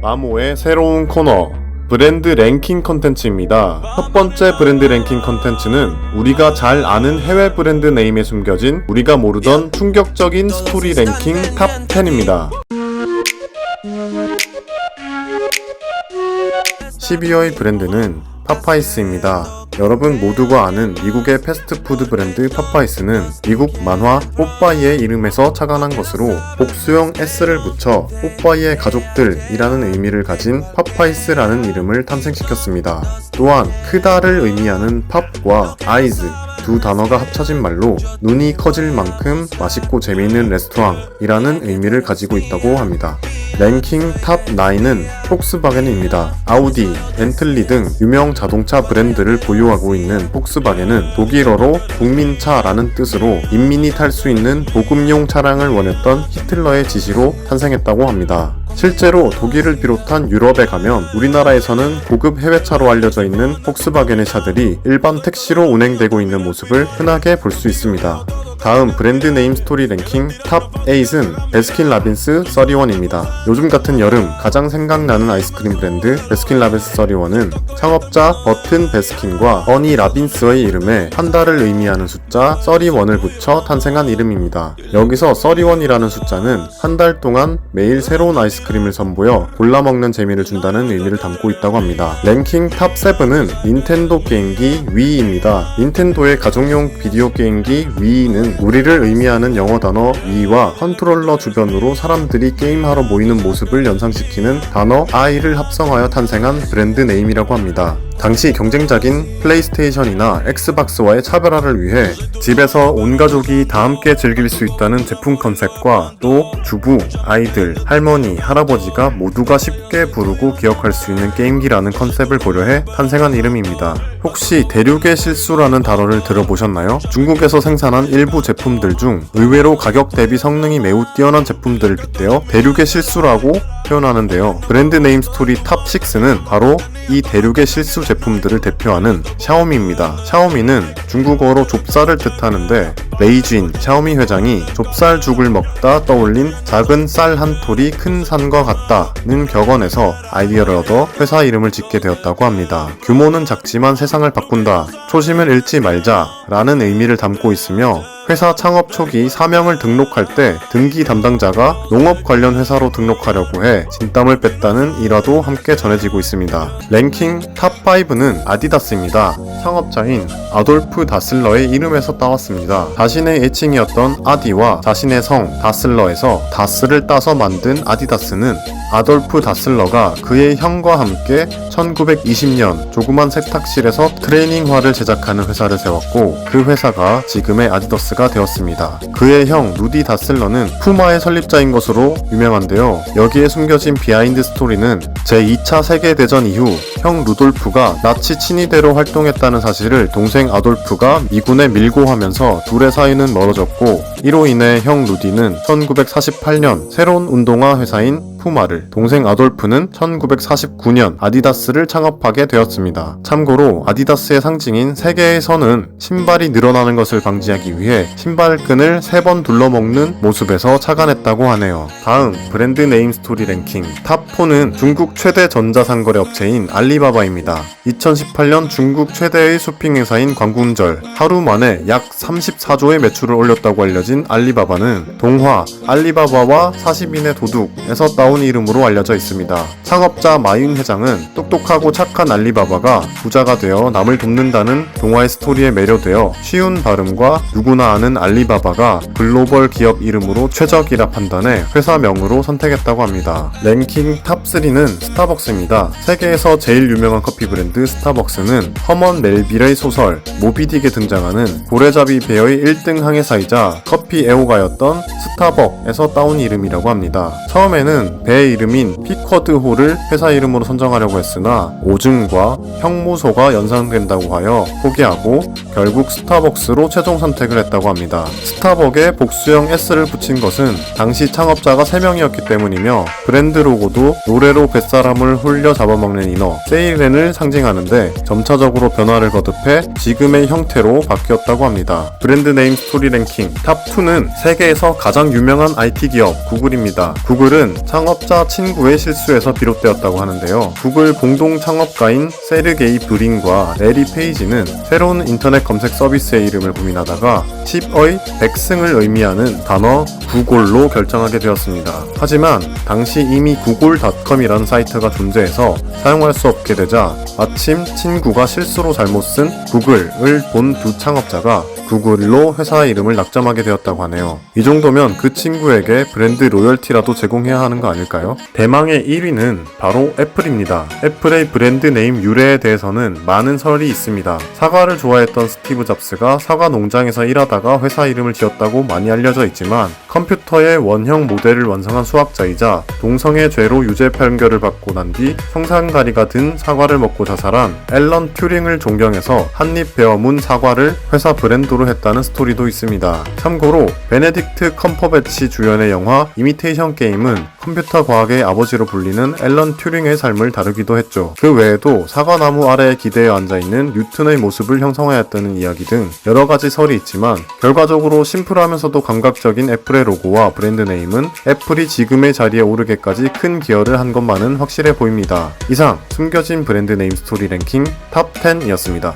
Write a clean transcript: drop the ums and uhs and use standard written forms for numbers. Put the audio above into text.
마모의 새로운 코너 브랜드 랭킹 컨텐츠입니다. 첫 번째 브랜드 랭킹 컨텐츠는 우리가 잘 아는 해외 브랜드 네임에 숨겨진 우리가 모르던 충격적인 스토리 랭킹 탑 10입니다. 12위의 브랜드는 파파이스입니다. 여러분 모두가 아는 미국의 패스트푸드 브랜드 파파이스는 미국 만화 뽀빠이의 이름에서 착안한 것으로 복수형 S를 붙여 뽀빠이의 가족들이라는 의미를 가진 파파이스라는 이름을 탄생시켰습니다. 또한 크다를 의미하는 팝과 아이즈 두 단어가 합쳐진 말로 눈이 커질 만큼 맛있고 재미있는 레스토랑이라는 의미를 가지고 있다고 합니다. 랭킹 탑 9은 폭스바겐입니다. 아우디, 벤틀리 등 유명 자동차 브랜드를 보유하고 있는 폭스바겐은 독일어로 국민차라는 뜻으로 인민이 탈 수 있는 보급용 차량을 원했던 히틀러의 지시로 탄생했다고 합니다. 실제로 독일을 비롯한 유럽에 가면 우리나라에서는 고급 해외차로 알려져 있는 폭스바겐의 차들이 일반 택시로 운행되고 있는 모습을 흔하게 볼 수 있습니다. 다음 브랜드 네임 스토리 랭킹 탑 8은 베스킨라빈스 31입니다. 요즘 같은 여름 가장 생각나는 아이스크림 브랜드 베스킨라빈스 31은 창업자 버튼 베스킨과 어니 라빈스의 이름에 한 달을 의미하는 숫자 31을 붙여 탄생한 이름입니다. 여기서 31이라는 숫자는 한 달 동안 매일 새로운 아이스크림을 선보여 골라먹는 재미를 준다는 의미를 담고 있다고 합니다. 랭킹 탑 7은 닌텐도 게임기 위이입니다. 닌텐도의 가정용 비디오 게임기 위이는 우리를 의미하는 영어 단어 위와 컨트롤러 주변으로 사람들이 게임하러 모이는 모습을 연상시키는 단어 I를 합성하여 탄생한 브랜드 네임이라고 합니다. 당시 경쟁작인 플레이스테이션이나 엑스박스와의 차별화를 위해 집에서 온 가족이 다 함께 즐길 수 있다는 제품 컨셉과 또 주부, 아이들, 할머니, 할아버지가 모두가 쉽게 부르고 기억할 수 있는 게임기라는 컨셉을 고려해 탄생한 이름입니다. 혹시 대륙의 실수라는 단어를 들어보셨나요? 중국에서 생산한 일부 제품들 중 의외로 가격 대비 성능이 매우 뛰어난 제품들을 빗대어 대륙의 실수라고 표현하는데요. 브랜드 네임 스토리 탑 6는 바로 이 대륙의 실수 제품들을 대표하는 샤오미입니다. 샤오미는 중국어로 좁쌀을 뜻하는데 베이진 샤오미 회장이 좁쌀죽을 먹다 떠올린 작은 쌀 한 톨이 큰 산과 같다는 격언에서 아이디어를 얻어 회사 이름을 짓게 되었다고 합니다. 규모는 작지만 세상을 바꾼다, 초심을 잃지 말자 라는 의미를 담고 있으며 회사 창업 초기 사명을 등록할 때 등기 담당자가 농업 관련 회사로 등록하려고 해 진땀을 뺐다는 일화도 함께 전해지고 있습니다. 랭킹 탑 5는 아디다스입니다. 창업자인 아돌프 다슬러의 이름에서 따왔습니다. 자신의 애칭이었던 아디와 자신의 성 다슬러에서 다스를 따서 만든 아디다스는 아돌프 다슬러가 그의 형과 함께 1920년 조그만 세탁실에서 트레이닝화를 제작하는 회사를 세웠고 그 회사가 지금의 아디다스가 되었습니다. 그의 형 루디 다슬러는 푸마의 설립자인 것으로 유명한데요. 여기에 숨겨진 비하인드 스토리는 제2차 세계대전 이후 형 루돌프가 나치 친위대로 활동했다는 사실을 동생 아돌프가 미군에 밀고 하면서 둘의 사이는 멀어졌고 이로 인해 형 루디는 1948년 새로운 운동화 회사인 푸마를, 동생 아돌프는 1949년 아디다스를 창업하게 되었습니다. 참고로 아디다스의 상징인 세 개의 선은 신발이 늘어나는 것을 방지하기 위해 신발끈을 3번 둘러먹는 모습에서 착안했다고 하네요. 다음 브랜드 네임 스토리 랭킹 탑 4는 중국 최대 전자상거래 업체인 알리바바입니다. 2018년 중국 최대의 쇼핑 회사인 광군절 하루 만에 약 34조의 매출을 올렸다고 알려진 알리바바는 동화 알리바바와 40인의 도둑에서 따온 이름으로 알려져 있습니다. 창업자 마윤 회장은 똑똑하고 착한 알리바바가 부자가 되어 남을 돕는다는 동화의 스토리에 매료되어 쉬운 발음과 누구나 아는 알리바바가 글로벌 기업 이름으로 최적이라 판단해 회사명으로 선택했다고 합니다. 랭킹 탑 3는 스타벅스입니다. 세계에서 제일 유명한 커피 브랜드 스타벅스는 허먼 멜빌의 소설 모비딕에 등장하는 고래잡이 배의 1등 항해사이자 커피 애호가였던 스타벅에서 따온 이름이라고 합니다. 처음에는 배 이름인 피쿼드 홀을 회사 이름으로 선정하려고 했으나 오줌과 형무소가 연상된다고 하여 포기하고 결국 스타벅스로 최종 선택을 했다고 합니다. 스타벅에 복수형 S를 붙인 것은 당시 창업자가 3명이었기 때문이며 브랜드 로고도 노래로 뱃사람을 홀려 잡아먹는 인어 세이렌을 상징하는데 점차적으로 변화를 거듭해 지금의 형태로 바뀌었다고 합니다. 브랜드 네임 스토리 랭킹 탑 2는 세계에서 가장 유명한 IT 기업 구글입니다. 구글은 창업 창업자 친구의 실수에서 비롯되었다고 하는데요. 구글 공동 창업가인 세르게이 브린과 레리 페이지는 새로운 인터넷 검색 서비스의 이름을 고민하다가 10의 백승을 의미하는 단어 구골로 결정하게 되었습니다. 하지만 당시 이미 구골닷컴이라는 사이트가 존재해서 사용할 수 없게 되자 마침 친구가 실수로 잘못 쓴 구글을 본 두 창업자가 구글로 회사 이름을 낙점하게 되었다고 하네요. 이 정도면 그 친구에게 브랜드 로열티라도 제공해야 하는 거 아닐까요? 대망의 1위는 바로 애플입니다. 애플의 브랜드 네임 유래에 대해서는 많은 설이 있습니다. 사과를 좋아했던 스티브 잡스가 사과 농장에서 일하다가 회사 이름을 지었다고 많이 알려져 있지만 컴퓨터의 원형 모델을 완성한 수학자이자 동성애 죄로 유죄 판결을 받고 난 뒤 성상다리가 든 사과를 먹고 자살한 앨런 튜링을 존경해서 한입 베어문 사과를 회사 브랜드로 했다는 스토리도 있습니다. 참고로 베네딕트 컴퍼배치 주연의 영화 이미테이션 게임은 컴퓨터 과학의 아버지로 불리는 앨런 튜링의 삶을 다루기도 했죠. 그 외에도 사과나무 아래에 기대어 앉아있는 뉴튼의 모습을 형성하였다는 이야기 등 여러가지 설이 있지만 결과적으로 심플하면서도 감각적인 애플의 로고와 브랜드 네임은 애플이 지금의 자리에 오르기까지 큰 기여를 한 것만은 확실해 보입니다. 이상 숨겨진 브랜드 네임 스토리 랭킹 탑 10이었습니다.